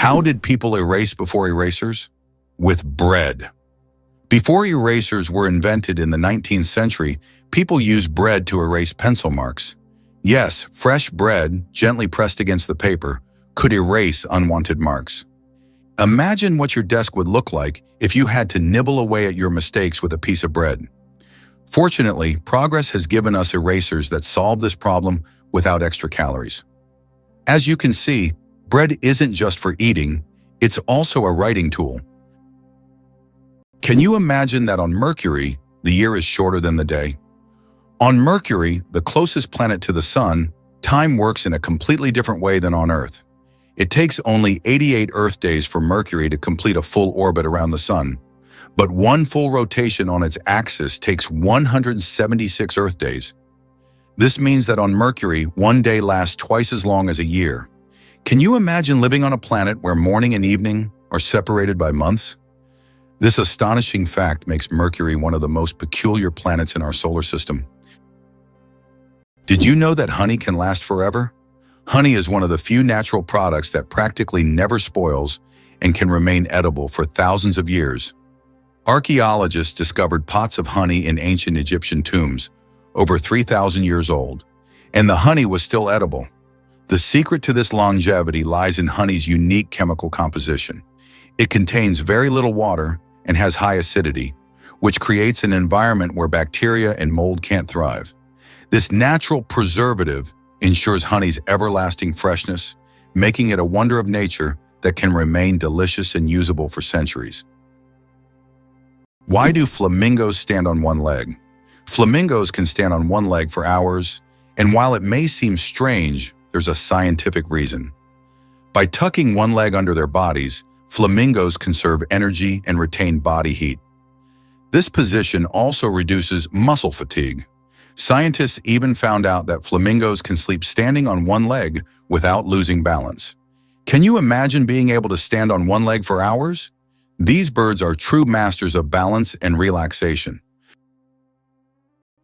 How did people erase before erasers? With bread. Before erasers were invented in the 19th century, people used bread to erase pencil marks. Yes, fresh bread, gently pressed against the paper, could erase unwanted marks. Imagine what your desk would look like if you had to nibble away at your mistakes with a piece of bread. Fortunately, progress has given us erasers that solve this problem without extra calories. As you can see, bread isn't just for eating, it's also a writing tool. Can you imagine that on Mercury, the year is shorter than the day? On Mercury, the closest planet to the Sun, time works in a completely different way than on Earth. It takes only 88 Earth days for Mercury to complete a full orbit around the Sun, but one full rotation on its axis takes 176 Earth days. This means that on Mercury, one day lasts twice as long as a year. Can you imagine living on a planet where morning and evening are separated by months? This astonishing fact makes Mercury one of the most peculiar planets in our solar system. Did you know that honey can last forever? Honey is one of the few natural products that practically never spoils and can remain edible for thousands of years. Archaeologists discovered pots of honey in ancient Egyptian tombs, over 3,000 years old, and the honey was still edible. The secret to this longevity lies in honey's unique chemical composition. It contains very little water and has high acidity, which creates an environment where bacteria and mold can't thrive. This natural preservative ensures honey's everlasting freshness, making it a wonder of nature that can remain delicious and usable for centuries. Why do flamingos stand on one leg? Flamingos can stand on one leg for hours, and while it may seem strange, there's a scientific reason. By tucking one leg under their bodies, flamingos conserve energy and retain body heat. This position also reduces muscle fatigue. Scientists even found out that flamingos can sleep standing on one leg without losing balance. Can you imagine being able to stand on one leg for hours? These birds are true masters of balance and relaxation.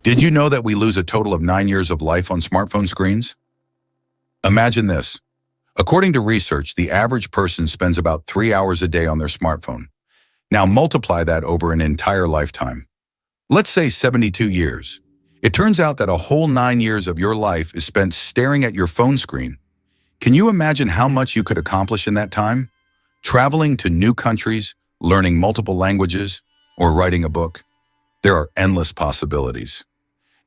Did you know that we lose a total of 9 years of life on smartphone screens? Imagine this. According to research, the average person spends about 3 hours a day on their smartphone. Now multiply that over an entire lifetime. Let's say 72 years. It turns out that a whole 9 years of your life is spent staring at your phone screen. Can you imagine how much you could accomplish in that time? Traveling to new countries, learning multiple languages, or writing a book? There are endless possibilities.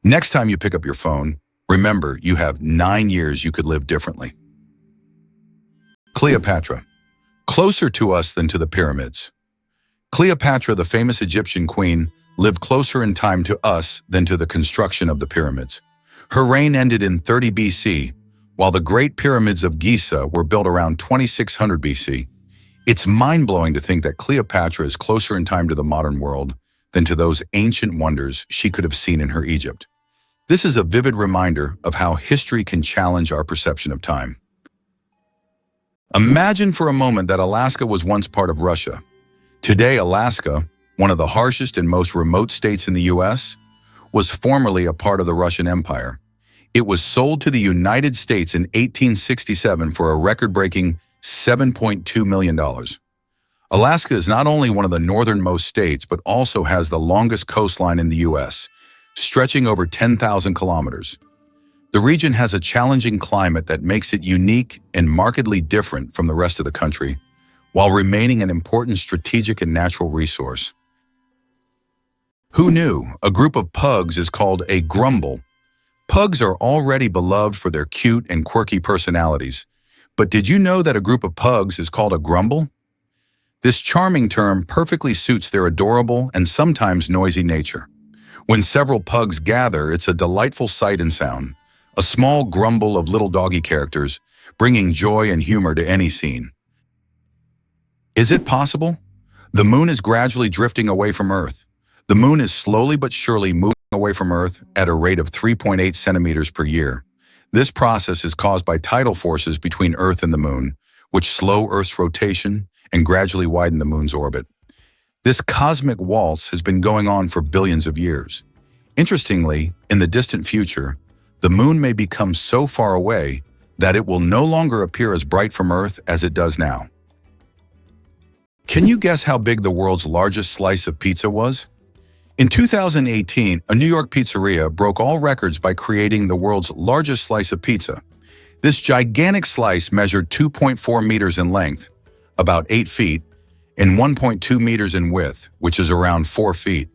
Next time you pick up your phone, remember you have 9 years you could live differently. Cleopatra. Closer to us than to the pyramids. Cleopatra, the famous Egyptian queen, lived closer in time to us than to the construction of the pyramids. Her reign ended in 30 BC, while the Great Pyramids of Giza were built around 2600 BC. It's mind-blowing to think that Cleopatra is closer in time to the modern world than to those ancient wonders she could have seen in her Egypt. This is a vivid reminder of how history can challenge our perception of time. Imagine for a moment that Alaska was once part of Russia. Today, Alaska, one of the harshest and most remote states in the US, was formerly a part of the Russian Empire. It was sold to the United States in 1867 for a record-breaking $7.2 million. Alaska is not only one of the northernmost states, but also has the longest coastline in the US, stretching over 10,000 kilometers. The region has a challenging climate that makes it unique and markedly different from the rest of the country, while remaining an important strategic and natural resource. Who knew a group of pugs is called a grumble? Pugs are already beloved for their cute and quirky personalities, but did you know that a group of pugs is called a grumble? This charming term perfectly suits their adorable and sometimes noisy nature. When several pugs gather, it's a delightful sight and sound, a small grumble of little doggy characters, bringing joy and humor to any scene. Is it possible? The moon is gradually drifting away from Earth. The moon is slowly but surely moving away from Earth at a rate of 3.8 centimeters per year. This process is caused by tidal forces between Earth and the moon, which slow Earth's rotation and gradually widen the moon's orbit. This cosmic waltz has been going on for billions of years. Interestingly, in the distant future, the moon may become so far away that it will no longer appear as bright from Earth as it does now. Can you guess how big the world's largest slice of pizza was? In 2018, a New York pizzeria broke all records by creating the world's largest slice of pizza. This gigantic slice measured 2.4 meters in length, about 8 feet, and 1.2 meters in width, which is around 4 feet.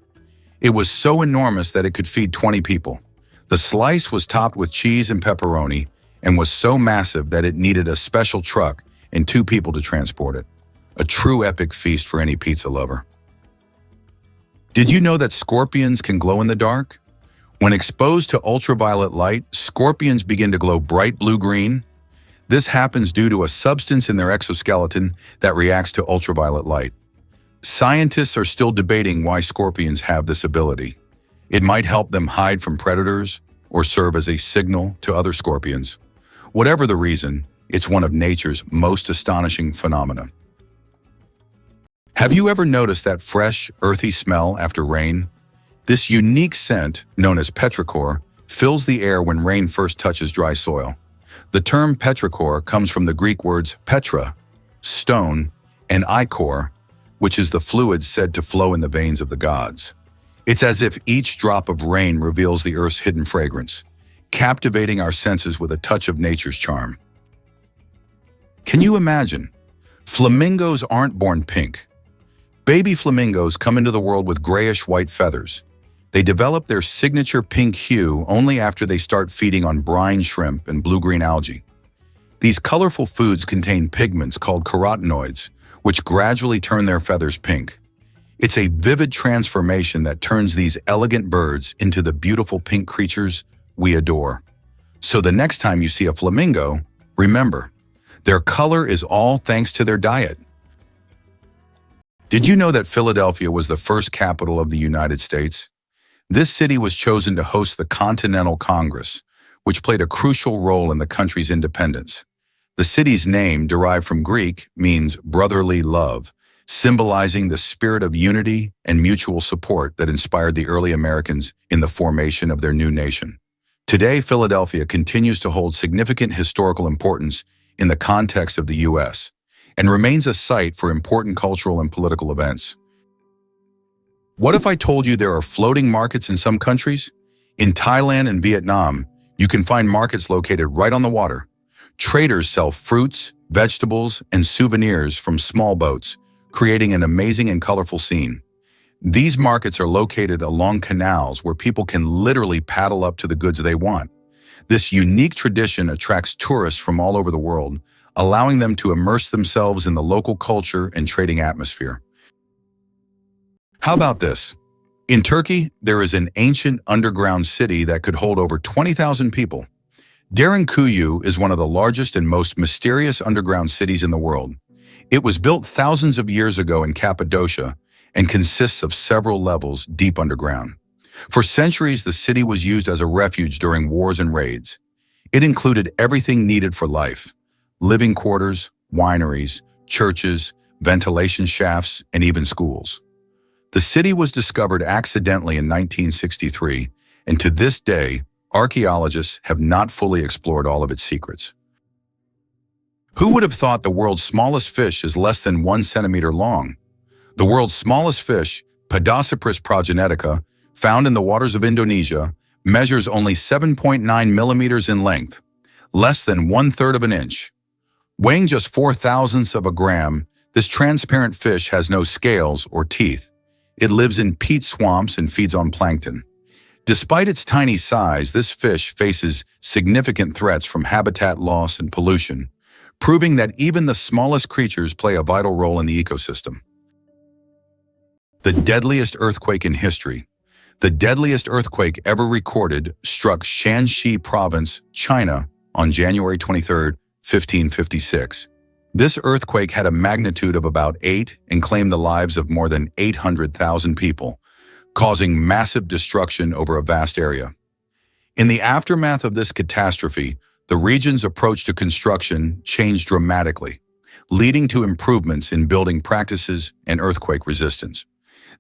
It was so enormous that it could feed 20 people. The slice was topped with cheese and pepperoni and was so massive that it needed a special truck and 2 people to transport it. A true epic feast for any pizza lover. Did you know that scorpions can glow in the dark? When exposed to ultraviolet light, scorpions begin to glow bright blue-green. This happens due to a substance in their exoskeleton that reacts to ultraviolet light. Scientists are still debating why scorpions have this ability. It might help them hide from predators or serve as a signal to other scorpions. Whatever the reason, it's one of nature's most astonishing phenomena. Have you ever noticed that fresh, earthy smell after rain? This unique scent, known as petrichor, fills the air when rain first touches dry soil. The term petrichor comes from the Greek words petra, stone, and ichor, which is the fluid said to flow in the veins of the gods. It's as if each drop of rain reveals the earth's hidden fragrance, captivating our senses with a touch of nature's charm. Can you imagine? Flamingos aren't born pink. Baby flamingos come into the world with grayish-white feathers. They develop their signature pink hue only after they start feeding on brine shrimp and blue-green algae. These colorful foods contain pigments called carotenoids, which gradually turn their feathers pink. It's a vivid transformation that turns these elegant birds into the beautiful pink creatures we adore. So the next time you see a flamingo, remember, their color is all thanks to their diet. Did you know that Philadelphia was the first capital of the United States? This city was chosen to host the Continental Congress, which played a crucial role in the country's independence. The city's name, derived from Greek, means brotherly love, symbolizing the spirit of unity and mutual support that inspired the early Americans in the formation of their new nation. Today, Philadelphia continues to hold significant historical importance in the context of the U.S. and remains a site for important cultural and political events. What if I told you there are floating markets in some countries? In Thailand and Vietnam, you can find markets located right on the water. Traders sell fruits, vegetables, and souvenirs from small boats, creating an amazing and colorful scene. These markets are located along canals where people can literally paddle up to the goods they want. This unique tradition attracts tourists from all over the world, allowing them to immerse themselves in the local culture and trading atmosphere. How about this? In Turkey, there is an ancient underground city that could hold over 20,000 people. Derinkuyu is one of the largest and most mysterious underground cities in the world. It was built thousands of years ago in Cappadocia and consists of several levels deep underground. For centuries, the city was used as a refuge during wars and raids. It included everything needed for life: living quarters, wineries, churches, ventilation shafts, and even schools. The city was discovered accidentally in 1963, and to this day, archaeologists have not fully explored all of its secrets. Who would have thought the world's smallest fish is less than 1 centimeter long? The world's smallest fish, Podocypris progenetica, found in the waters of Indonesia, measures only 7.9 millimeters in length, less than 1/3 of an inch. Weighing just 0.004 of a gram, this transparent fish has no scales or teeth. It lives in peat swamps and feeds on plankton. Despite its tiny size, this fish faces significant threats from habitat loss and pollution, proving that even the smallest creatures play a vital role in the ecosystem. The deadliest earthquake in history. The deadliest earthquake ever recorded struck Shanxi Province, China, on January 23, 1556. This earthquake had a magnitude of about 8 and claimed the lives of more than 800,000 people, causing massive destruction over a vast area. In the aftermath of this catastrophe, the region's approach to construction changed dramatically, leading to improvements in building practices and earthquake resistance.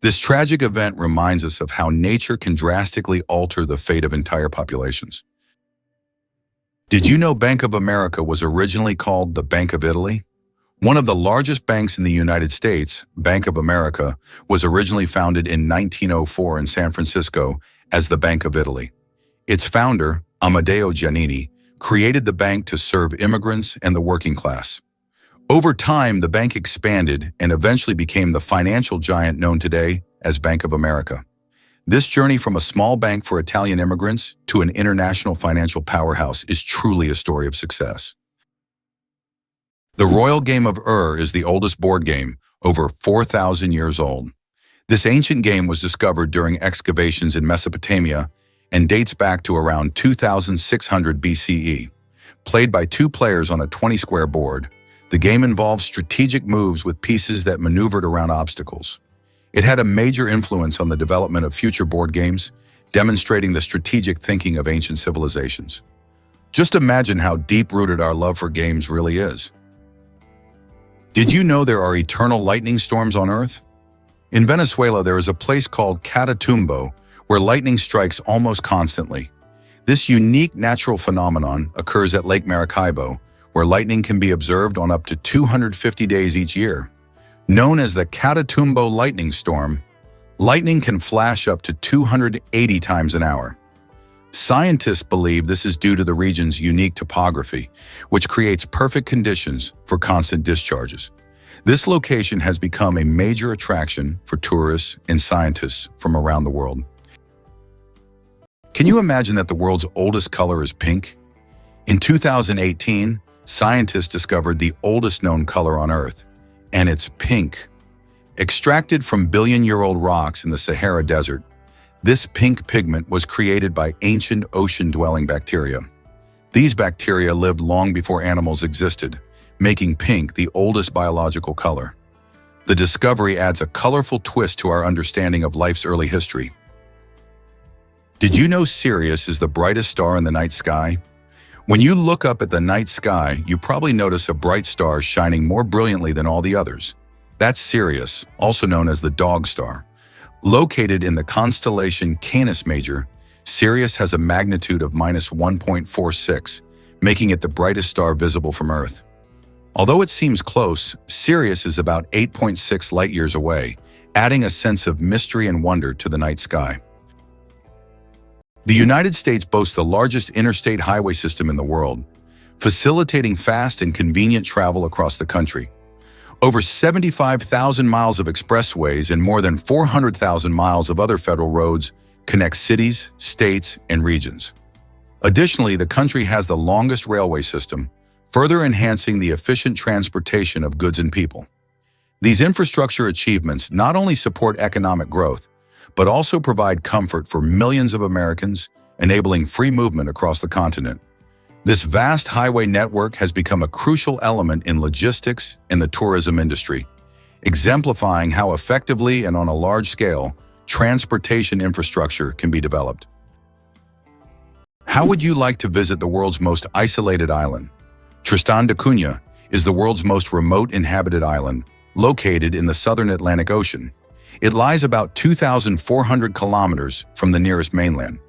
This tragic event reminds us of how nature can drastically alter the fate of entire populations. Did you know Bank of America was originally called the Bank of Italy? One of the largest banks in the United States, Bank of America, was originally founded in 1904 in San Francisco as the Bank of Italy. Its founder, Amedeo Giannini, created the bank to serve immigrants and the working class. Over time, the bank expanded and eventually became the financial giant known today as Bank of America. This journey from a small bank for Italian immigrants to an international financial powerhouse is truly a story of success. The royal game of is the oldest board game, over 4,000 years old. This ancient game was discovered during excavations in Mesopotamia and dates back to around 2600 BCE. Played by two players on a 20-square board, the game involved strategic moves with pieces that maneuvered around obstacles. It had a major influence on the development of future board games, demonstrating the strategic thinking of ancient civilizations. Just imagine how deep-rooted our love for games really is. Did you know there are eternal lightning storms on Earth? In Venezuela, there is a place called Catatumbo, where lightning strikes almost constantly. This unique natural phenomenon occurs at Lake Maracaibo, where lightning can be observed on up to 250 days each year. Known as the Catatumbo lightning storm, lightning can flash up to 280 times an hour. Scientists believe this is due to the region's unique topography, which creates perfect conditions for constant discharges. This location has become a major attraction for tourists and scientists from around the world. Can you imagine that the world's oldest color is pink? In 2018, scientists discovered the oldest known color on Earth, and it's pink. Extracted from billion-year-old rocks in the Sahara Desert, this pink pigment was created by ancient ocean-dwelling bacteria. These bacteria lived long before animals existed, making pink the oldest biological color. The discovery adds a colorful twist to our understanding of life's early history. Did you know Sirius is the brightest star in the night sky? When you look up at the night sky, you probably notice a bright star shining more brilliantly than all the others. That's Sirius, also known as the Dog Star. Located in the constellation Canis Major, Sirius has a magnitude of -1.46, making it the brightest star visible from Earth. Although it seems close, Sirius is about 8.6 light-years away, adding a sense of mystery and wonder to the night sky. The United States boasts the largest interstate highway system in the world, facilitating fast and convenient travel across the country. Over 75,000 miles of expressways and more than 400,000 miles of other federal roads connect cities, states, and regions. Additionally, the country has the longest railway system, further enhancing the efficient transportation of goods and people. These infrastructure achievements not only support economic growth, but also provide comfort for millions of Americans, enabling free movement across the continent. This vast highway network has become a crucial element in logistics and the tourism industry, exemplifying how effectively and on a large scale transportation infrastructure can be developed. How would you like to visit the world's most isolated island? Tristan da Cunha is the world's most remote inhabited island, located in the southern Atlantic Ocean. It lies about 2,400 kilometers from the nearest mainland.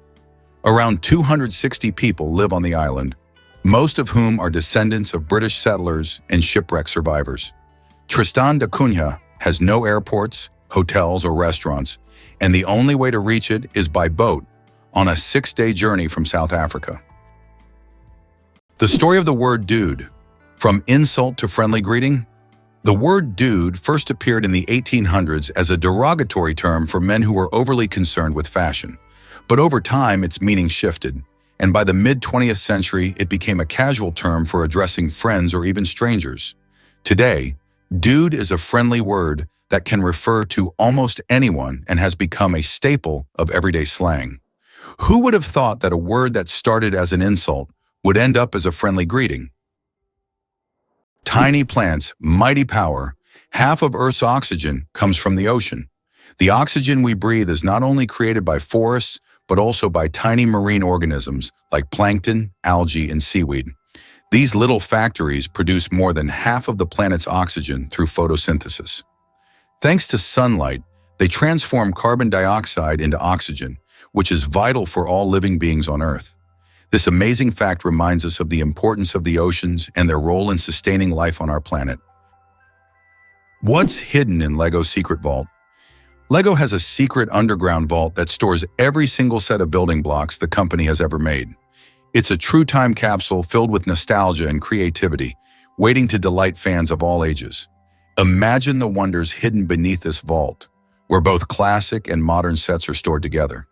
Around 260 people live on the island, most of whom are descendants of British settlers and shipwreck survivors. Tristan da Cunha has no airports, hotels, or restaurants, and the only way to reach it is by boat on a 6-day journey from South Africa. The story of the word dude, from insult to friendly greeting. The word dude first appeared in the 1800s as a derogatory term for men who were overly concerned with fashion. But over time, its meaning shifted, and by the mid-20th century, it became a casual term for addressing friends or even strangers. Today, dude is a friendly word that can refer to almost anyone and has become a staple of everyday slang. Who would have thought that a word that started as an insult would end up as a friendly greeting? Tiny plants, mighty power. Half of Earth's oxygen comes from the ocean. The oxygen we breathe is not only created by forests, but also by tiny marine organisms like plankton, algae, and seaweed. These little factories produce more than half of the planet's oxygen through photosynthesis. Thanks to sunlight, they transform carbon dioxide into oxygen, which is vital for all living beings on Earth. This amazing fact reminds us of the importance of the oceans and their role in sustaining life on our planet. What's hidden in Lego's secret vault? Lego has a secret underground vault that stores every single set of building blocks the company has ever made. It's a true time capsule filled with nostalgia and creativity, waiting to delight fans of all ages. Imagine the wonders hidden beneath this vault, where both classic and modern sets are stored together.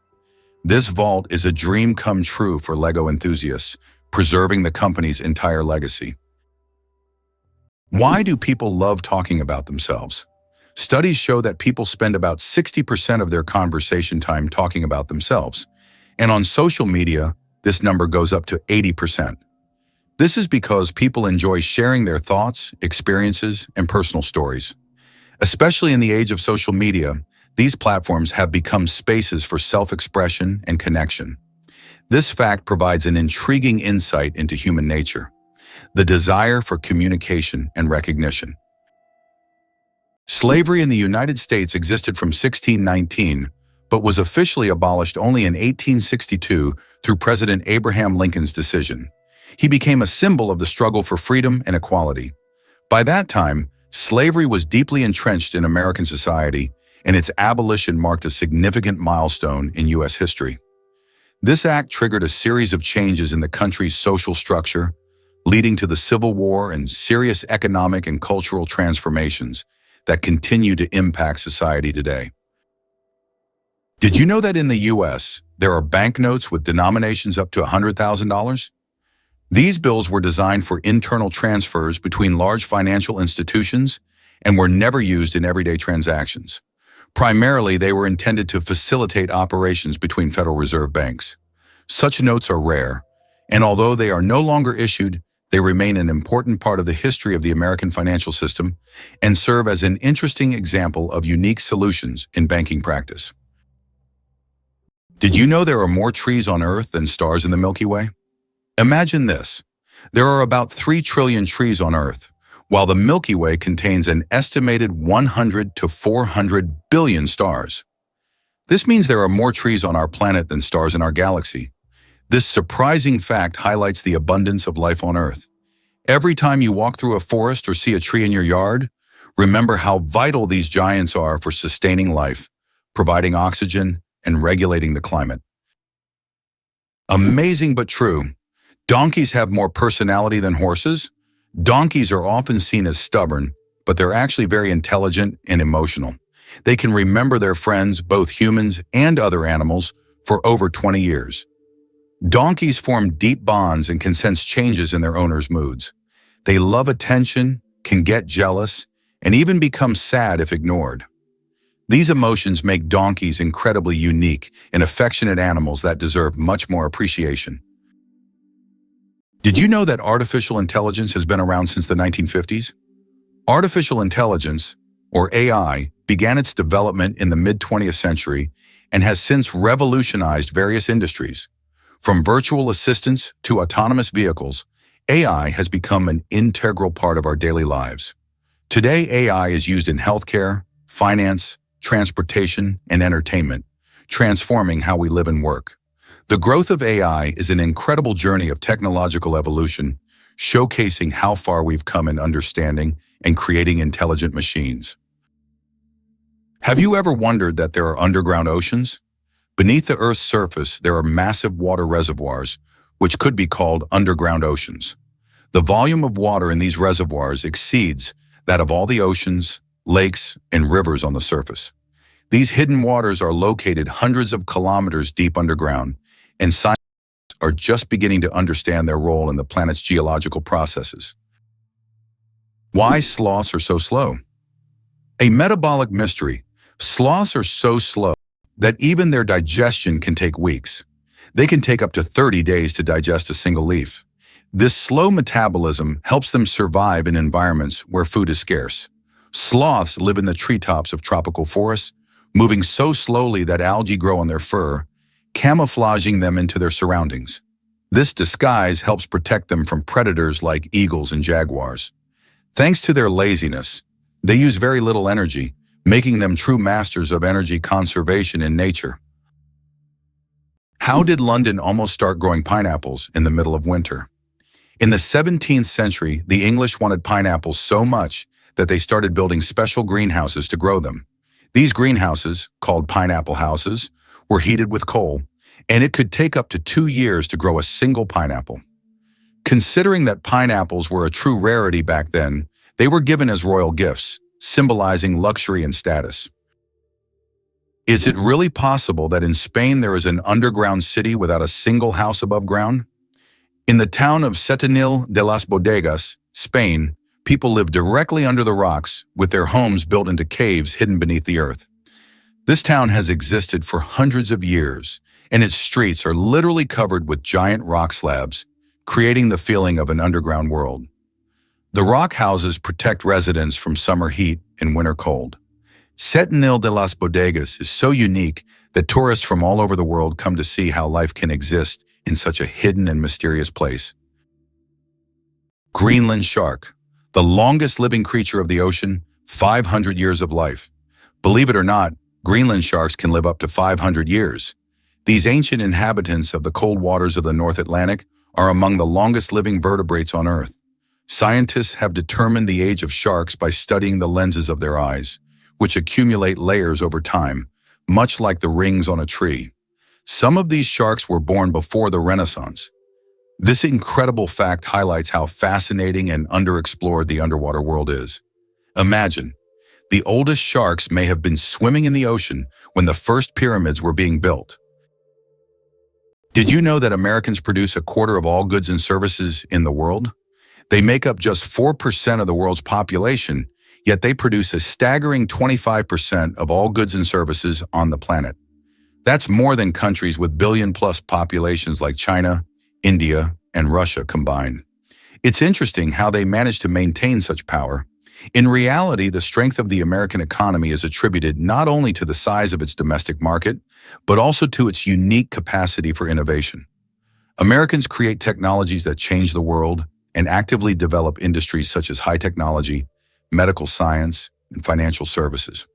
This vault is a dream come true for Lego enthusiasts, preserving the company's entire legacy. Why do people love talking about themselves? Studies show that people spend about 60% of their conversation time talking about themselves, and on social media, this number goes up to 80%. This is because people enjoy sharing their thoughts, experiences, and personal stories. Especially in the age of social media, these platforms have become spaces for self-expression and connection. This fact provides an intriguing insight into human nature, the desire for communication and recognition. Slavery in the United States existed from 1619, but was officially abolished only in 1862 through President Abraham Lincoln's decision. He became a symbol of the struggle for freedom and equality. By that time, slavery was deeply entrenched in American society, and its abolition marked a significant milestone in U.S. history. This act triggered a series of changes in the country's social structure, leading to the Civil War and serious economic and cultural transformations that continue to impact society today. Did you know that in the U.S., there are banknotes with denominations up to $100,000? These bills were designed for internal transfers between large financial institutions and were never used in everyday transactions. Primarily, they were intended to facilitate operations between Federal Reserve banks. Such notes are rare, and although they are no longer issued, they remain an important part of the history of the American financial system and serve as an interesting example of unique solutions in banking practice. Did you know there are more trees on Earth than stars in the Milky Way? Imagine this. There are about 3 trillion trees on Earth, while the Milky Way contains an estimated 100 to 400 billion stars. This means there are more trees on our planet than stars in our galaxy. This surprising fact highlights the abundance of life on Earth. Every time you walk through a forest or see a tree in your yard, remember how vital these giants are for sustaining life, providing oxygen, and regulating the climate. Amazing but true. Donkeys have more personality than horses. Donkeys are often seen as stubborn, but they're actually very intelligent and emotional. They can remember their friends, both humans and other animals, for over 20 years. Donkeys form deep bonds and can sense changes in their owners' moods. They love attention, can get jealous, and even become sad if ignored. These emotions make donkeys incredibly unique and affectionate animals that deserve much more appreciation. Did you know that artificial intelligence has been around since the 1950s? Artificial intelligence, or AI, began its development in the mid-20th century and has since revolutionized various industries. From virtual assistants to autonomous vehicles, AI has become an integral part of our daily lives. Today, AI is used in healthcare, finance, transportation, and entertainment, transforming how we live and work. The growth of AI is an incredible journey of technological evolution, showcasing how far we've come in understanding and creating intelligent machines. Have you ever wondered that there are underground oceans? Beneath the Earth's surface, there are massive water reservoirs, which could be called underground oceans. The volume of water in these reservoirs exceeds that of all the oceans, lakes, and rivers on the surface. These hidden waters are located hundreds of kilometers deep underground, and scientists are just beginning to understand their role in the planet's geological processes. Why sloths are so slow? A metabolic mystery. Sloths are so slow that even their digestion can take weeks. They can take up to 30 days to digest a single leaf. This slow metabolism helps them survive in environments where food is scarce. Sloths live in the treetops of tropical forests, moving so slowly that algae grow on their fur, camouflaging them into their surroundings. This disguise helps protect them from predators like eagles and jaguars. Thanks to their laziness, they use very little energy, making them true masters of energy conservation in nature. How did London almost start growing pineapples in the middle of winter? In the 17th century, the English wanted pineapples so much that they started building special greenhouses to grow them. These greenhouses, called pineapple houses, were heated with coal, and it could take up to 2 years to grow a single pineapple. Considering that pineapples were a true rarity back then, they were given as royal gifts, symbolizing luxury and status. Is it really possible that in Spain there is an underground city without a single house above ground? In the town of Setenil de las Bodegas, Spain, people live directly under the rocks with their homes built into caves hidden beneath the earth. This town has existed for hundreds of years, and its streets are literally covered with giant rock slabs, creating the feeling of an underground world. The rock houses protect residents from summer heat and winter cold. Setenil de las Bodegas is so unique that tourists from all over the world come to see how life can exist in such a hidden and mysterious place. Greenland shark, the longest living creature of the ocean, 500 years of life. Believe it or not, Greenland sharks can live up to 500 years. These ancient inhabitants of the cold waters of the North Atlantic are among the longest living vertebrates on Earth. Scientists have determined the age of sharks by studying the lenses of their eyes, which accumulate layers over time, much like the rings on a tree. Some of these sharks were born before the Renaissance. This incredible fact highlights how fascinating and underexplored the underwater world is. Imagine, the oldest sharks may have been swimming in the ocean when the first pyramids were being built. Did you know that Americans produce a quarter of all goods and services in the world? They make up just 4% of the world's population, yet they produce a staggering 25% of all goods and services on the planet. That's more than countries with billion-plus populations like China, India, and Russia combined. It's interesting how they manage to maintain such power. In reality, the strength of the American economy is attributed not only to the size of its domestic market, but also to its unique capacity for innovation. Americans create technologies that change the world and actively develop industries such as high technology, medical science, and financial services.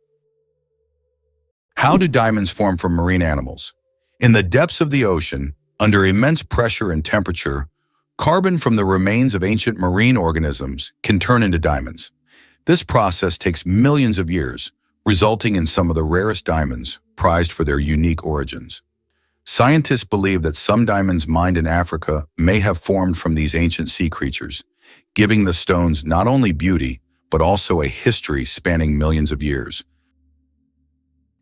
How do diamonds form from marine animals? In the depths of the ocean, under immense pressure and temperature, carbon from the remains of ancient marine organisms can turn into diamonds. This process takes millions of years, resulting in some of the rarest diamonds, prized for their unique origins. Scientists believe that some diamonds mined in Africa may have formed from these ancient sea creatures, giving the stones not only beauty, but also a history spanning millions of years.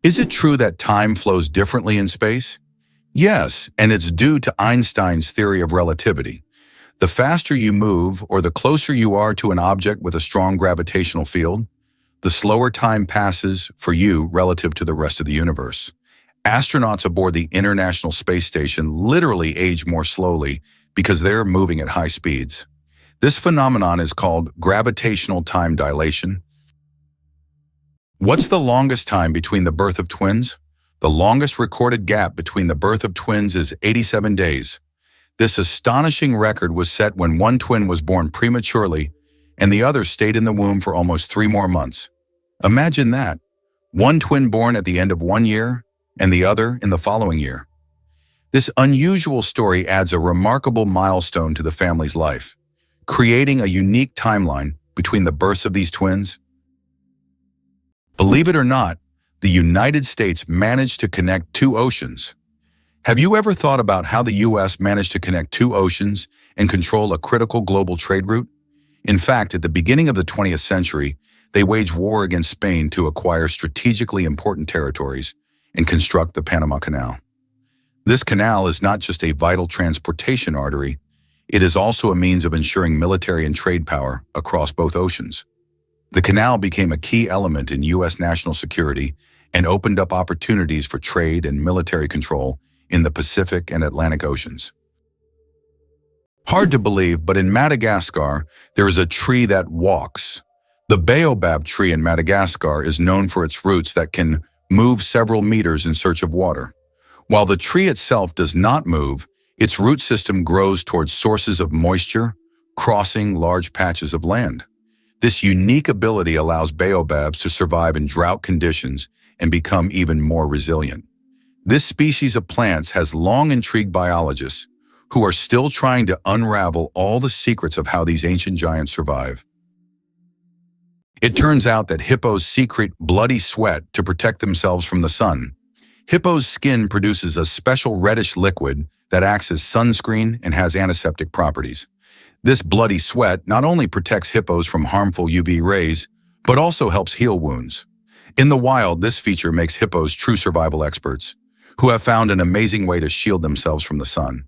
Is it true that time flows differently in space? Yes, and it's due to Einstein's theory of relativity. The faster you move or the closer you are to an object with a strong gravitational field, the slower time passes for you relative to the rest of the universe. Astronauts aboard the International Space Station literally age more slowly because they're moving at high speeds. This phenomenon is called gravitational time dilation. What's the longest time between the birth of twins? The longest recorded gap between the birth of twins is 87 days. This astonishing record was set when one twin was born prematurely and the other stayed in the womb for almost 3 more months. Imagine that, one twin born at the end of 1 year and the other in the following year. This unusual story adds a remarkable milestone to the family's life, creating a unique timeline between the births of these twins. Believe it or not, the United States managed to connect 2 oceans. Have you ever thought about how the U.S. managed to connect 2 oceans and control a critical global trade route? In fact, at the beginning of the 20th century, they waged war against Spain to acquire strategically important territories and construct the Panama Canal. This canal is not just a vital transportation artery, it is also a means of ensuring military and trade power across both oceans. The canal became a key element in U.S. national security and opened up opportunities for trade and military control in the Pacific and Atlantic Oceans. Hard to believe, but in Madagascar, there is a tree that walks. The baobab tree in Madagascar is known for its roots that can move several meters in search of water. While the tree itself does not move, its root system grows towards sources of moisture, crossing large patches of land. This unique ability allows baobabs to survive in drought conditions and become even more resilient. This species of plants has long intrigued biologists who are still trying to unravel all the secrets of how these ancient giants survive. It turns out that hippos secrete bloody sweat to protect themselves from the sun. Hippo's skin produces a special reddish liquid that acts as sunscreen and has antiseptic properties. This bloody sweat not only protects hippos from harmful UV rays, but also helps heal wounds. In the wild, this feature makes hippos true survival experts, who have found an amazing way to shield themselves from the sun.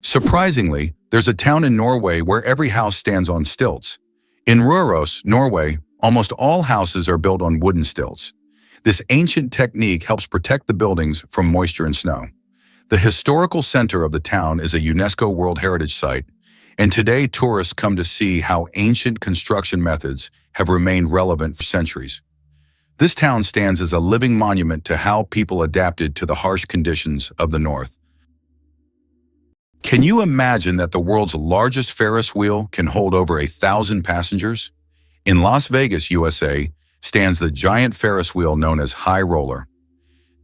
Surprisingly, there's a town in Norway where every house stands on stilts. In Røros, Norway, almost all houses are built on wooden stilts. This ancient technique helps protect the buildings from moisture and snow. The historical center of the town is a UNESCO World Heritage Site, and today tourists come to see how ancient construction methods have remained relevant for centuries. This town stands as a living monument to how people adapted to the harsh conditions of the North. Can you imagine that the world's largest Ferris wheel can hold over 1,000 passengers? In Las Vegas, USA, stands the giant Ferris wheel known as High Roller.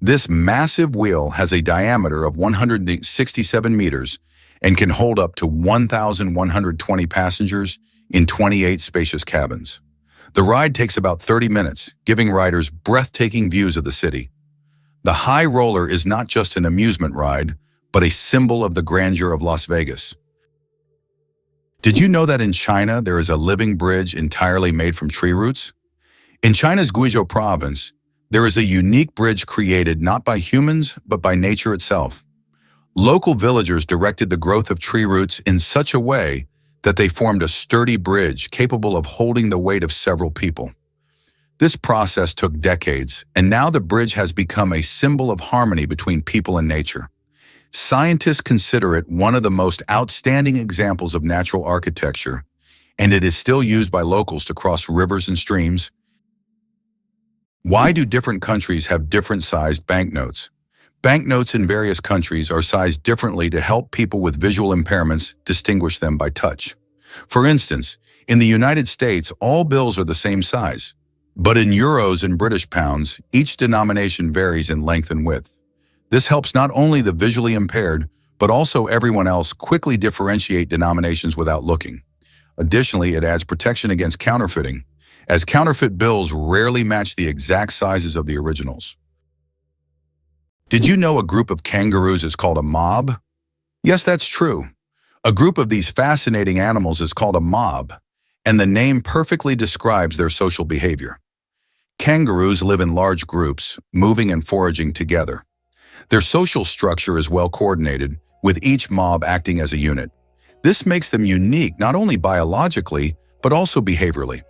This massive wheel has a diameter of 167 meters and can hold up to 1,120 passengers in 28 spacious cabins. The ride takes about 30 minutes, giving riders breathtaking views of the city. The High Roller is not just an amusement ride, but a symbol of the grandeur of Las Vegas. Did you know that in China there is a living bridge entirely made from tree roots? In China's Guizhou province, there is a unique bridge created not by humans, but by nature itself. Local villagers directed the growth of tree roots in such a way that they formed a sturdy bridge capable of holding the weight of several people. This process took decades, and now the bridge has become a symbol of harmony between people and nature. Scientists consider it one of the most outstanding examples of natural architecture, and it is still used by locals to cross rivers and streams. Why do different countries have different-sized banknotes? Banknotes in various countries are sized differently to help people with visual impairments distinguish them by touch. For instance, in the United States, all bills are the same size. But in euros and British pounds, each denomination varies in length and width. This helps not only the visually impaired, but also everyone else quickly differentiate denominations without looking. Additionally, it adds protection against counterfeiting, as counterfeit bills rarely match the exact sizes of the originals. Did you know a group of kangaroos is called a mob? Yes, that's true. A group of these fascinating animals is called a mob, and the name perfectly describes their social behavior. Kangaroos live in large groups, moving and foraging together. Their social structure is well coordinated, with each mob acting as a unit. This makes them unique not only biologically, but also behaviorally.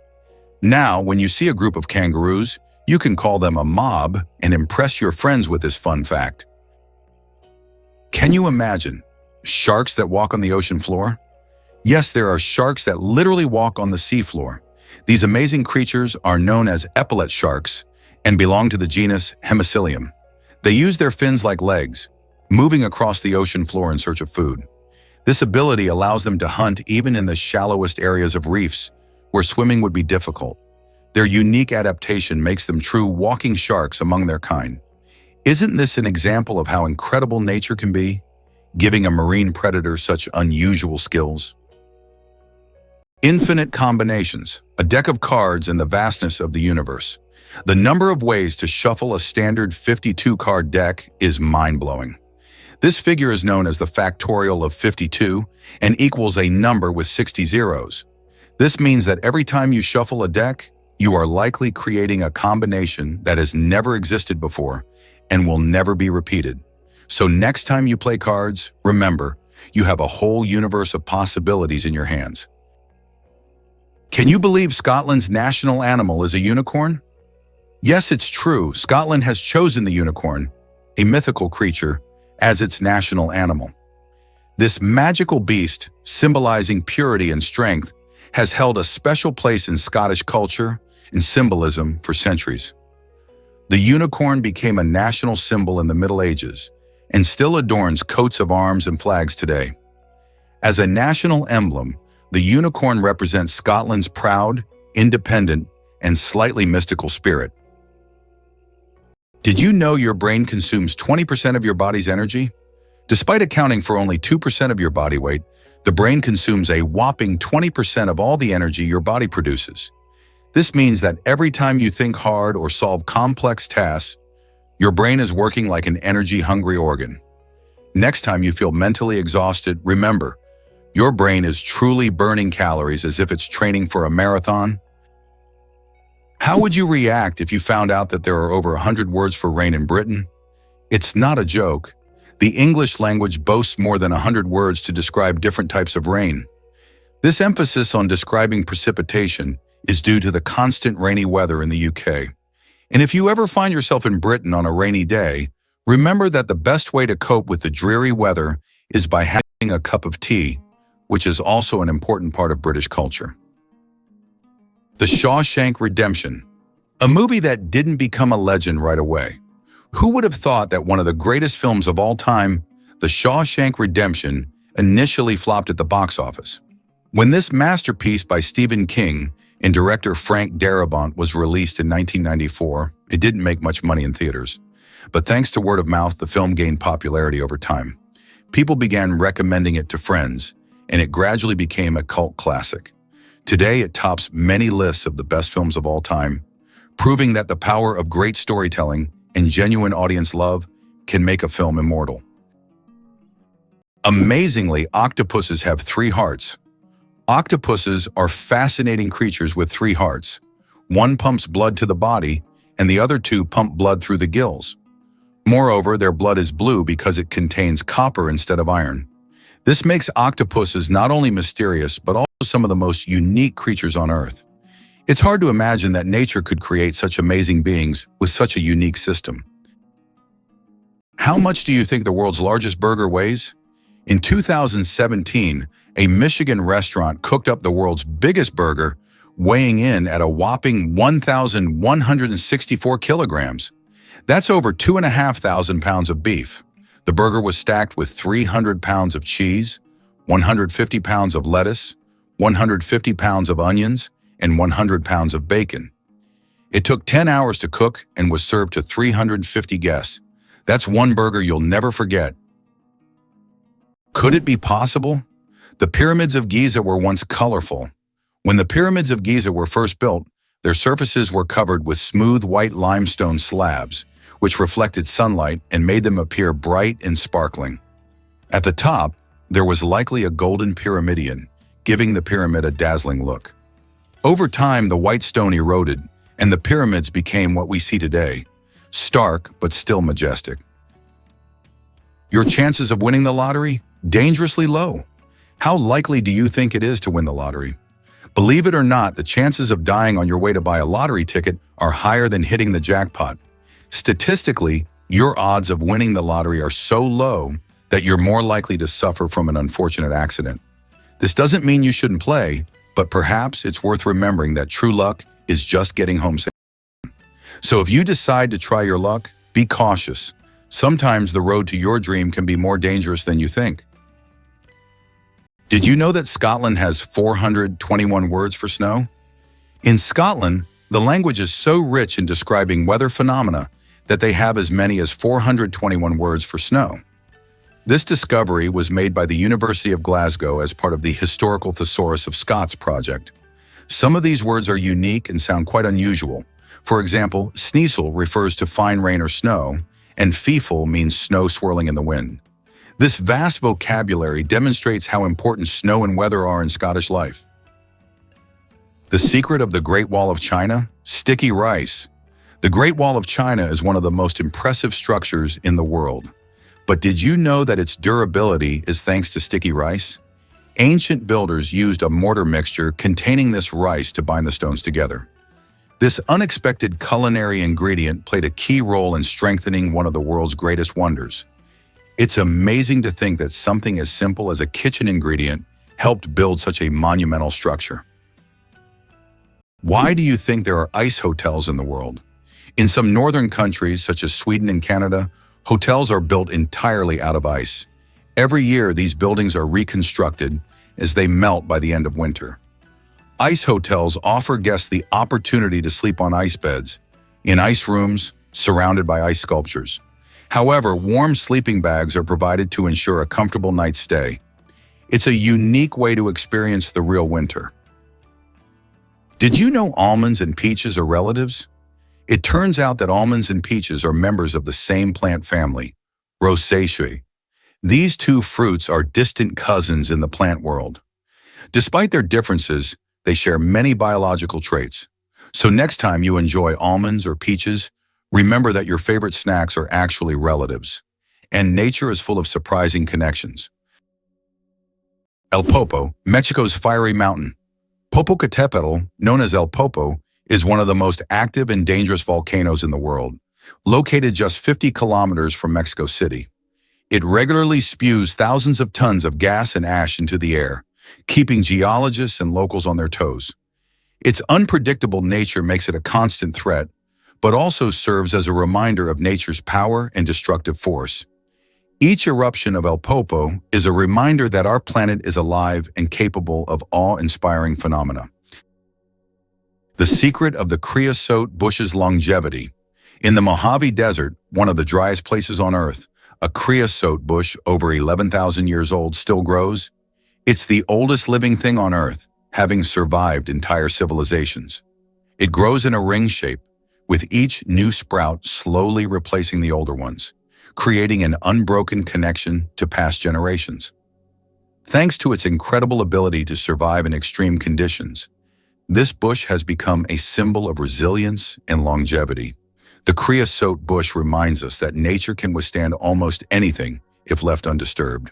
Now, when you see a group of kangaroos, you can call them a mob and impress your friends with this fun fact. Can you imagine sharks that walk on the ocean floor? Yes, there are sharks that literally walk on the seafloor. These amazing creatures are known as epaulet sharks and belong to the genus Hemicillium. They use their fins like legs, moving across the ocean floor in search of food. This ability allows them to hunt even in the shallowest areas of reefs, where swimming would be difficult. Their unique adaptation makes them true walking sharks among their kind. Isn't this an example of how incredible nature can be, giving a marine predator such unusual skills? Infinite combinations, a deck of cards in the vastness of the universe. The number of ways to shuffle a standard 52-card deck is mind-blowing. This figure is known as the factorial of 52 and equals a number with 60 zeros. This means that every time you shuffle a deck, you are likely creating a combination that has never existed before and will never be repeated. So next time you play cards, remember, you have a whole universe of possibilities in your hands. Can you believe Scotland's national animal is a unicorn? Yes, it's true. Scotland has chosen the unicorn, a mythical creature, as its national animal. This magical beast, symbolizing purity and strength, has held a special place in Scottish culture and symbolism for centuries. The unicorn became a national symbol in the Middle Ages and still adorns coats of arms and flags today. As a national emblem, the unicorn represents Scotland's proud, independent, and slightly mystical spirit. Did you know your brain consumes 20% of your body's energy? Despite accounting for only 2% of your body weight, the brain consumes a whopping 20% of all the energy your body produces. This means that every time you think hard or solve complex tasks, your brain is working like an energy-hungry organ. Next time you feel mentally exhausted, remember, your brain is truly burning calories as if it's training for a marathon. How would you react if you found out that there are over 100 words for rain in Britain? It's not a joke. The English language boasts more than 100 words to describe different types of rain. This emphasis on describing precipitation is due to the constant rainy weather in the UK. And if you ever find yourself in Britain on a rainy day, remember that the best way to cope with the dreary weather is by having a cup of tea, which is also an important part of British culture. The Shawshank Redemption, a movie that didn't become a legend right away. Who would have thought that one of the greatest films of all time, The Shawshank Redemption, initially flopped at the box office? When this masterpiece by Stephen King and director Frank Darabont was released in 1994, it didn't make much money in theaters. But thanks to word of mouth, the film gained popularity over time. People began recommending it to friends, and it gradually became a cult classic. Today, it tops many lists of the best films of all time, proving that the power of great storytelling and genuine audience love can make a film immortal. Amazingly, octopuses have 3 hearts. Octopuses are fascinating creatures with 3 hearts. One pumps blood to the body, and the other 2 pump blood through the gills. Moreover, their blood is blue because it contains copper instead of iron. This makes octopuses not only mysterious, but also some of the most unique creatures on Earth. It's hard to imagine that nature could create such amazing beings with such a unique system. How much do you think the world's largest burger weighs? In 2017, a Michigan restaurant cooked up the world's biggest burger, weighing in at a whopping 1,164 kilograms. That's over 2,500 pounds of beef. The burger was stacked with 300 pounds of cheese, 150 pounds of lettuce, 150 pounds of onions, and 100 pounds of bacon. It took 10 hours to cook and was served to 350 guests. That's one burger you'll never forget. Could it be possible? The pyramids of Giza were once colorful. When the pyramids of Giza were first built, their surfaces were covered with smooth white limestone slabs, which reflected sunlight and made them appear bright and sparkling. At the top, there was likely a golden pyramidion, giving the pyramid a dazzling look. Over time, the white stone eroded, and the pyramids became what we see today, stark but still majestic. Your chances of winning the lottery? Dangerously low. How likely do you think it is to win the lottery? Believe it or not, the chances of dying on your way to buy a lottery ticket are higher than hitting the jackpot. Statistically, your odds of winning the lottery are so low that you're more likely to suffer from an unfortunate accident. This doesn't mean you shouldn't play, but perhaps it's worth remembering that true luck is just getting home safe. So if you decide to try your luck, be cautious. Sometimes the road to your dream can be more dangerous than you think. Did you know that Scotland has 421 words for snow? In Scotland, the language is so rich in describing weather phenomena that they have as many as 421 words for snow. This discovery was made by the University of Glasgow as part of the Historical Thesaurus of Scots project. Some of these words are unique and sound quite unusual. For example, sneasel refers to fine rain or snow, and feeful means snow swirling in the wind. This vast vocabulary demonstrates how important snow and weather are in Scottish life. The secret of the Great Wall of China? Sticky rice. The Great Wall of China is one of the most impressive structures in the world. But did you know that its durability is thanks to sticky rice? Ancient builders used a mortar mixture containing this rice to bind the stones together. This unexpected culinary ingredient played a key role in strengthening one of the world's greatest wonders. It's amazing to think that something as simple as a kitchen ingredient helped build such a monumental structure. Why do you think there are ice hotels in the world? In some northern countries, such as Sweden and Canada, hotels are built entirely out of ice. Every year, these buildings are reconstructed as they melt by the end of winter. Ice hotels offer guests the opportunity to sleep on ice beds, in ice rooms, surrounded by ice sculptures. However, warm sleeping bags are provided to ensure a comfortable night's stay. It's a unique way to experience the real winter. Did you know almonds and peaches are relatives? It turns out that almonds and peaches are members of the same plant family, Rosaceae. These two fruits are distant cousins in the plant world. Despite their differences, they share many biological traits. So next time you enjoy almonds or peaches, remember that your favorite snacks are actually relatives. And nature is full of surprising connections. El Popo, Mexico's fiery mountain. Popocatépetl, known as El Popo, is one of the most active and dangerous volcanoes in the world, located just 50 kilometers from Mexico City. It regularly spews thousands of tons of gas and ash into the air, keeping geologists and locals on their toes. Its unpredictable nature makes it a constant threat, but also serves as a reminder of nature's power and destructive force. Each eruption of El Popo is a reminder that our planet is alive and capable of awe-inspiring phenomena. The secret of the creosote bush's longevity. In the Mojave Desert, one of the driest places on Earth, a creosote bush over 11,000 years old still grows. It's the oldest living thing on Earth, having survived entire civilizations. It grows in a ring shape, with each new sprout slowly replacing the older ones, creating an unbroken connection to past generations. Thanks to its incredible ability to survive in extreme conditions, this bush has become a symbol of resilience and longevity. The creosote bush reminds us that nature can withstand almost anything if left undisturbed.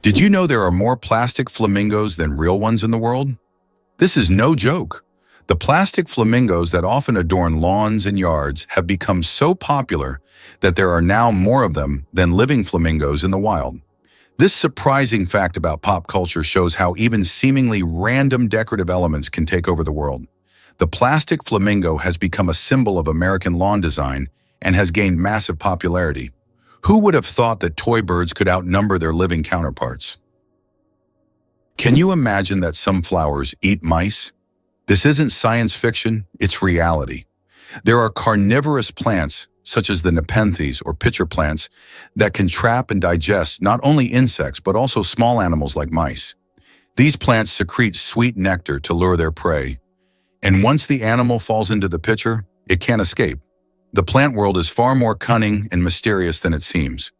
Did you know there are more plastic flamingos than real ones in the world? This is no joke. The plastic flamingos that often adorn lawns and yards have become so popular that there are now more of them than living flamingos in the wild. This surprising fact about pop culture shows how even seemingly random decorative elements can take over the world. The plastic flamingo has become a symbol of American lawn design and has gained massive popularity. Who would have thought that toy birds could outnumber their living counterparts? Can you imagine that some flowers eat mice? This isn't science fiction, it's reality. There are carnivorous plants, such as the nepenthes or pitcher plants, that can trap and digest not only insects but also small animals like mice. These plants secrete sweet nectar to lure their prey. And once the animal falls into the pitcher, it can't escape. The plant world is far more cunning and mysterious than it seems.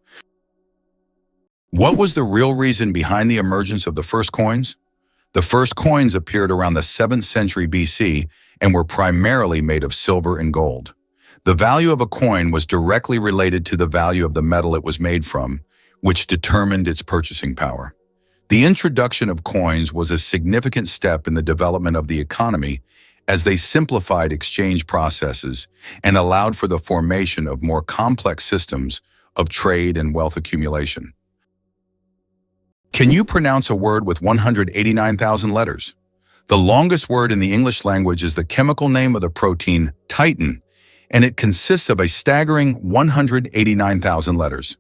What was the real reason behind the emergence of the first coins? The first coins appeared around the 7th century BC and were primarily made of silver and gold. The value of a coin was directly related to the value of the metal it was made from, which determined its purchasing power. The introduction of coins was a significant step in the development of the economy as they simplified exchange processes and allowed for the formation of more complex systems of trade and wealth accumulation. Can you pronounce a word with 189,000 letters? The longest word in the English language is the chemical name of the protein titin, and it consists of a staggering 189,000 letters.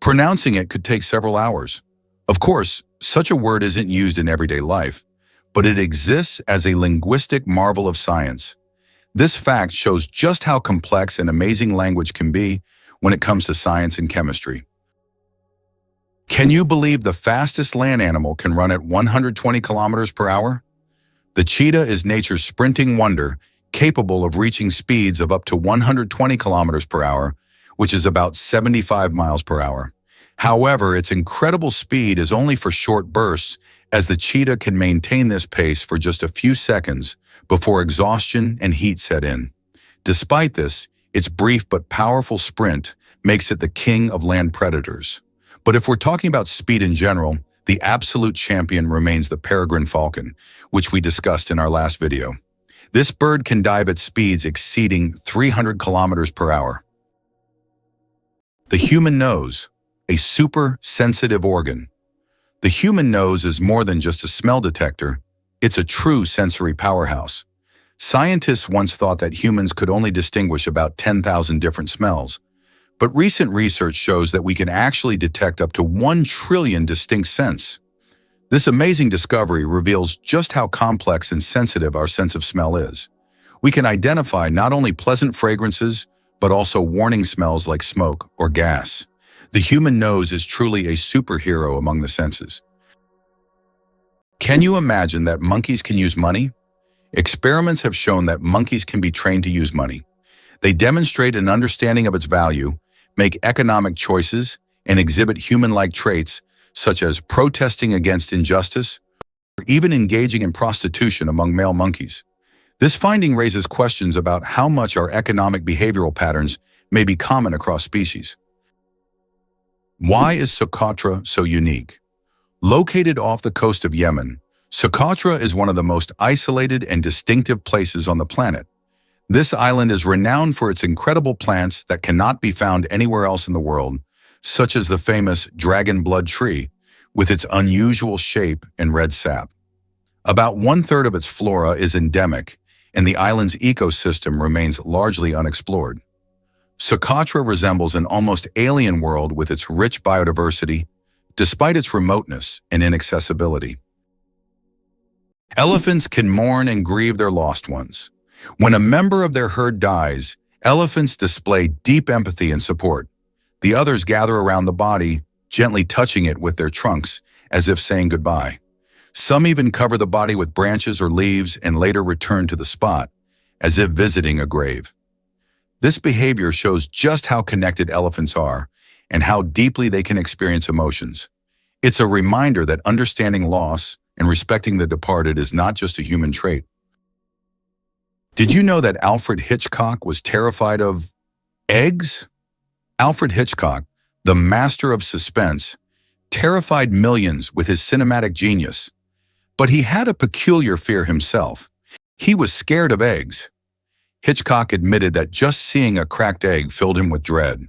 Pronouncing it could take several hours. Of course, such a word isn't used in everyday life, but it exists as a linguistic marvel of science. This fact shows just how complex and amazing language can be when it comes to science and chemistry. Can you believe the fastest land animal can run at 120 kilometers per hour? The cheetah is nature's sprinting wonder, capable of reaching speeds of up to 120 kilometers per hour, which is about 75 miles per hour. However, its incredible speed is only for short bursts, as the cheetah can maintain this pace for just a few seconds before exhaustion and heat set in. Despite this, its brief but powerful sprint makes it the king of land predators. But if we're talking about speed in general, the absolute champion remains the peregrine falcon, which we discussed in our last video. This bird can dive at speeds exceeding 300 kilometers per hour. The human nose, a super sensitive organ. The human nose is more than just a smell detector, it's a true sensory powerhouse. Scientists once thought that humans could only distinguish about 10,000 different smells, but recent research shows that we can actually detect up to 1 trillion distinct scents. This amazing discovery reveals just how complex and sensitive our sense of smell is. We can identify not only pleasant fragrances, but also warning smells like smoke or gas. The human nose is truly a superhero among the senses. Can you imagine that monkeys can use money? Experiments have shown that monkeys can be trained to use money. They demonstrate an understanding of its value, make economic choices, and exhibit human-like traits such as protesting against injustice or even engaging in prostitution among male monkeys. This finding raises questions about how much our economic behavioral patterns may be common across species. Why is Socotra so unique? Located off the coast of Yemen, Socotra is one of the most isolated and distinctive places on the planet. This island is renowned for its incredible plants that cannot be found anywhere else in the world, such as the famous dragon blood tree, with its unusual shape and red sap. About 1/3 of its flora is endemic, and the island's ecosystem remains largely unexplored. Socotra resembles an almost alien world with its rich biodiversity, despite its remoteness and inaccessibility. Elephants can mourn and grieve their lost ones. When a member of their herd dies, elephants display deep empathy and support. The others gather around the body, gently touching it with their trunks, as if saying goodbye. Some even cover the body with branches or leaves and later return to the spot, as if visiting a grave. This behavior shows just how connected elephants are and how deeply they can experience emotions. It's a reminder that understanding loss and respecting the departed is not just a human trait. Did you know that Alfred Hitchcock was terrified of eggs? Alfred Hitchcock, the master of suspense, terrified millions with his cinematic genius. But he had a peculiar fear himself. He was scared of eggs. Hitchcock admitted that just seeing a cracked egg filled him with dread.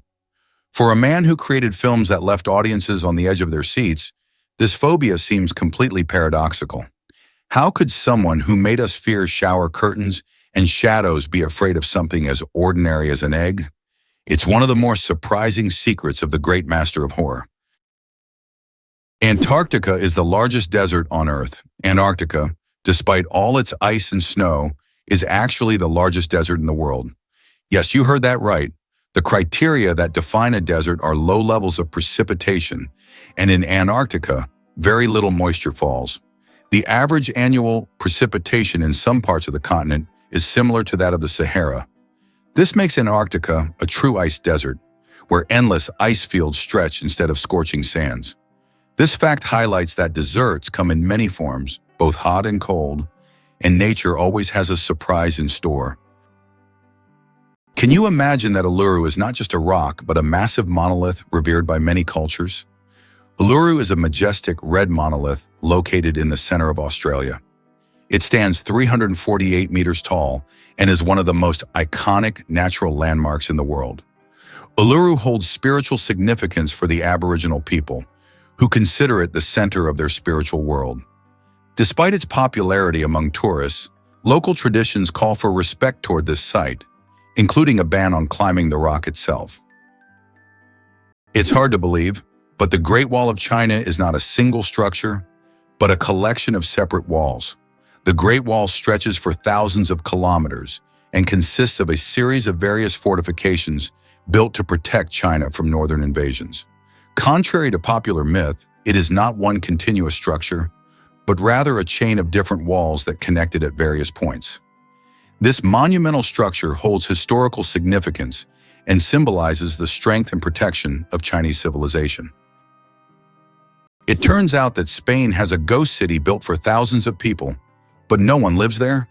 For a man who created films that left audiences on the edge of their seats, this phobia seems completely paradoxical. How could someone who made us fear shower curtains and shadows be afraid of something as ordinary as an egg? It's one of the more surprising secrets of the great master of horror. Antarctica is the largest desert on Earth. Antarctica, despite all its ice and snow, is actually the largest desert in the world. Yes, you heard that right. The criteria that define a desert are low levels of precipitation, and in Antarctica, very little moisture falls. The average annual precipitation in some parts of the continent is similar to that of the Sahara. This makes Antarctica a true ice desert, where endless ice fields stretch instead of scorching sands. This fact highlights that deserts come in many forms, both hot and cold, and nature always has a surprise in store. Can you imagine that Uluru is not just a rock, but a massive monolith revered by many cultures? Uluru is a majestic red monolith located in the center of Australia. It stands 348 meters tall and is one of the most iconic natural landmarks in the world. Uluru holds spiritual significance for the Aboriginal people, who consider it the center of their spiritual world. Despite its popularity among tourists, local traditions call for respect toward this site, including a ban on climbing the rock itself. It's hard to believe, but the Great Wall of China is not a single structure, but a collection of separate walls. The Great Wall stretches for thousands of kilometers and consists of a series of various fortifications built to protect China from northern invasions. Contrary to popular myth, it is not one continuous structure, but rather a chain of different walls that connect it at various points. This monumental structure holds historical significance and symbolizes the strength and protection of Chinese civilization. It turns out that Spain has a ghost city built for thousands of people, but no one lives there.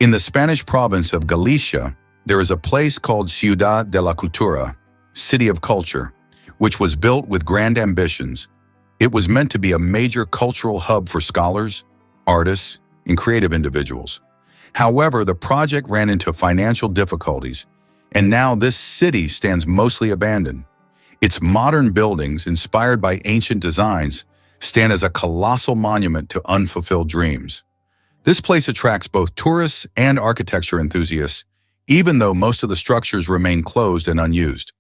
In the Spanish province of Galicia, there is a place called Ciudad de la Cultura, City of Culture, which was built with grand ambitions. It was meant to be a major cultural hub for scholars, artists, and creative individuals. However, the project ran into financial difficulties, and now this city stands mostly abandoned. Its modern buildings, inspired by ancient designs, stand as a colossal monument to unfulfilled dreams. This place attracts both tourists and architecture enthusiasts, even though most of the structures remain closed and unused.